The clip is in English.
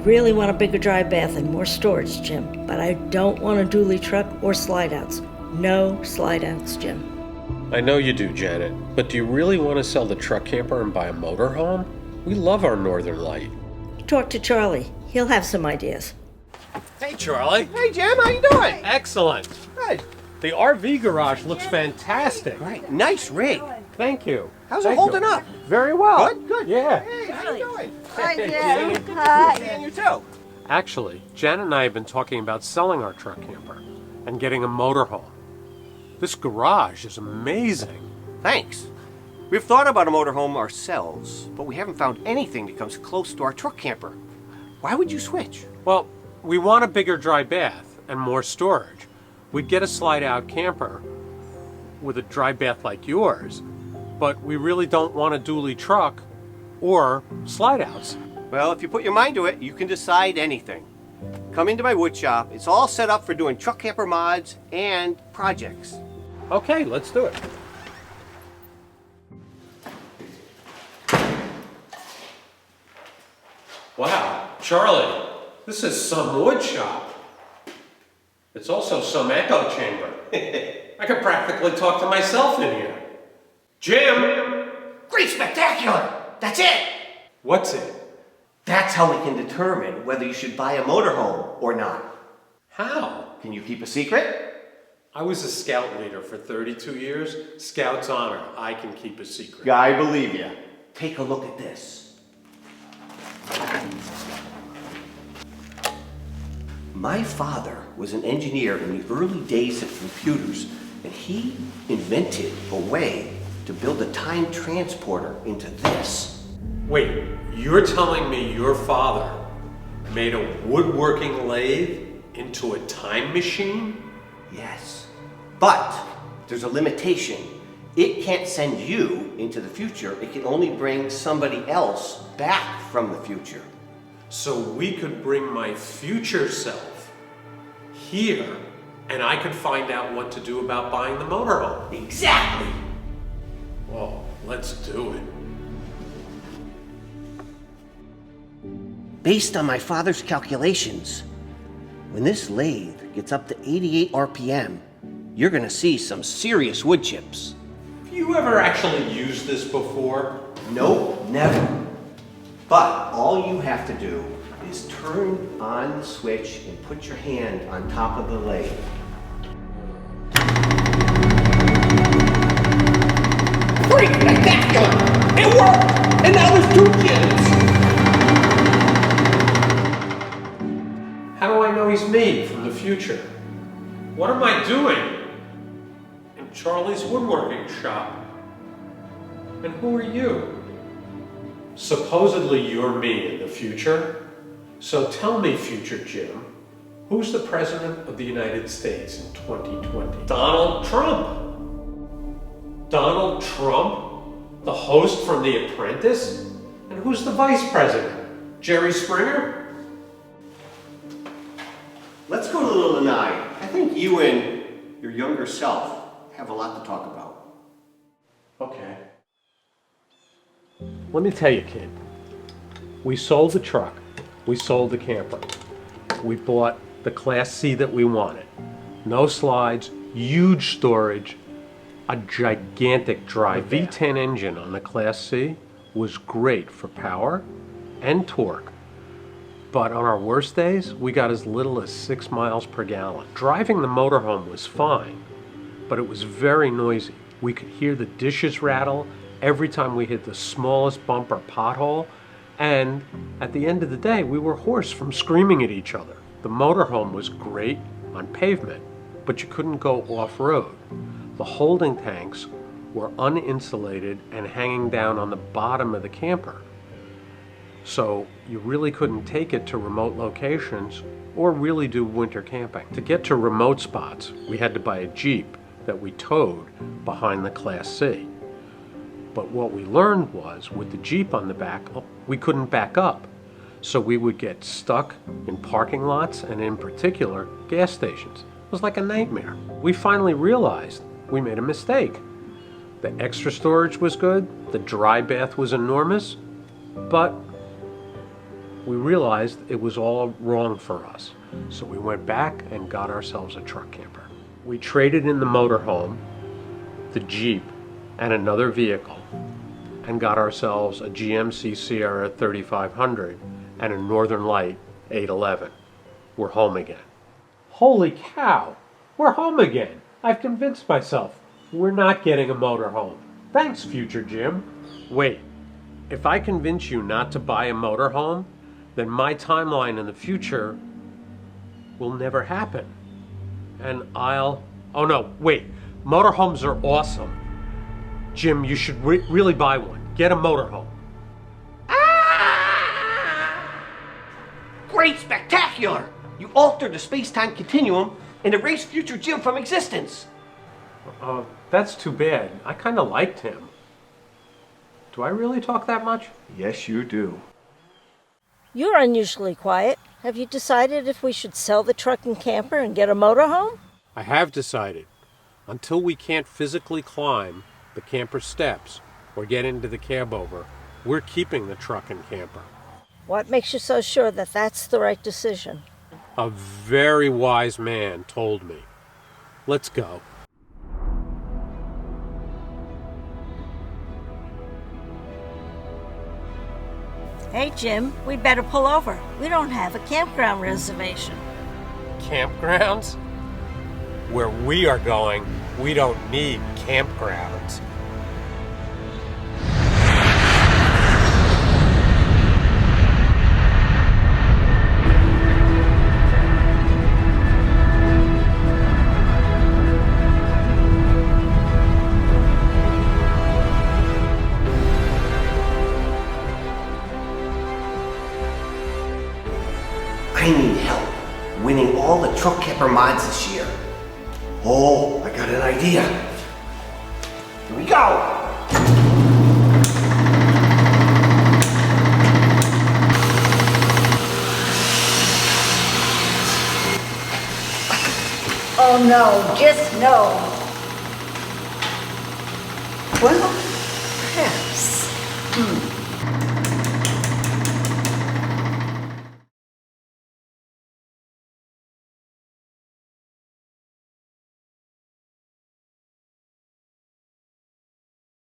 really want a bigger dry bath and more storage, Jim, but I don't want a dually truck or slide outs. No slide outs, Jim. I know you do, Janet, but do you really want to sell the truck camper and buy a motorhome? We love our Northern Lite. Talk to Charlie. He'll have some ideas. Hey, Charlie. Hey, Jim, how you doing? Excellent. Good. The RV garage looks fantastic. Right, nice rig. Thank you. How's it holding up? Very well. Good, good. Yeah. Hey, how you doing? Hi, Jim. Jim. Hi. And you too. Actually, Janet and I have been talking about selling our truck camper and getting a motorhome. This garage is amazing. Thanks. We've thought about a motorhome ourselves, but we haven't found anything that comes close to our truck camper. Why would you switch? Well, we want a bigger dry bath and more storage. We'd get a slide-out camper with a dry bath like yours, but we really don't want a dually truck or slide-outs. Well, if you put your mind to it, you can decide anything. Come into my wood shop. It's all set up for doing truck camper mods and projects. Okay, let's do it. Wow, Charlie, this is some wood shop. It's also some echo chamber. I could practically talk to myself in here. Jim! Great spectacular! That's it! What's it? That's how we can determine whether you should buy a motorhome or not. How? Can you keep a secret? I was a scout leader for 32 years. Scout's honor. I can keep a secret. I believe you. Take a look at this. My father was an engineer in the early days of computers, and he invented a way to build a time transporter into this. Wait, you're telling me your father made a woodworking lathe into a time machine? Yes, but there's a limitation. It can't send you into the future. It can only bring somebody else back from the future. So we could bring my future self here, and I could find out what to do about buying the motorhome. Exactly. Well, let's do it. Based on my father's calculations, when this lathe gets up to 88 RPM, you're gonna see some serious wood chips. Have you ever actually used this before? Nope, never. But all you have to do is turn on the switch and put your hand on top of the lathe. Great, spectacular! It worked! And now there's 2 chips! How do I know he's me from the future? What am I doing in Charlie's woodworking shop? And who are you? Supposedly you're me in the future. So tell me, future Jim, who's the President of the United States in 2020? Donald Trump. Donald Trump? The host from The Apprentice? And who's the Vice President? Jerry Springer? Let's go to the Lanai. I think you and your younger self have a lot to talk about. Okay. Let me tell you, kid. We sold the truck. We sold the camper. We bought the Class C that we wanted. No slides, huge storage, a gigantic drive. The V10 engine on the Class C was great for power and torque. But on our worst days, we got as little as 6 miles per gallon. Driving the motorhome was fine, but it was very noisy. We could hear the dishes rattle every time we hit the smallest bump or pothole, and at the end of the day, we were hoarse from screaming at each other. The motorhome was great on pavement, but you couldn't go off-road. The holding tanks were uninsulated and hanging down on the bottom of the camper. So you really couldn't take it to remote locations or really do winter camping. To get to remote spots, we had to buy a Jeep that we towed behind the Class C. But what we learned was, with the Jeep on the back, we couldn't back up. So we would get stuck in parking lots and in particular, gas stations. It was like a nightmare. We finally realized we made a mistake. The extra storage was good, the dry bath was enormous, but we realized it was all wrong for us. So we went back and got ourselves a truck camper. We traded in the motorhome, the Jeep, and another vehicle, and got ourselves a GMC Sierra 3500 and a Northern Lite 811. We're home again. Holy cow! We're home again! I've convinced myself we're not getting a motorhome. Thanks, future Jim. Wait, if I convince you not to buy a motorhome, then my timeline in the future will never happen. And oh no, wait, motorhomes are awesome. Jim, you should really buy one. Get a motorhome. Great, spectacular! You altered the space-time continuum and erased future Jim from existence. That's too bad. I kind of liked him. Do I really talk that much? Yes, you do. You're unusually quiet. Have you decided if we should sell the truck and camper and get a motorhome? I have decided. Until we can't physically climb the camper steps or get into the cab over, we're keeping the truck and camper. What makes you so sure that that's the right decision? A very wise man told me. Let's go. Hey, Jim, we'd better pull over. We don't have a campground reservation. Campgrounds? Where we are going, we don't need campgrounds. I need help winning all the truck camper mods this year. Oh, I got an idea. Here we go. Oh no, just no. Well, perhaps.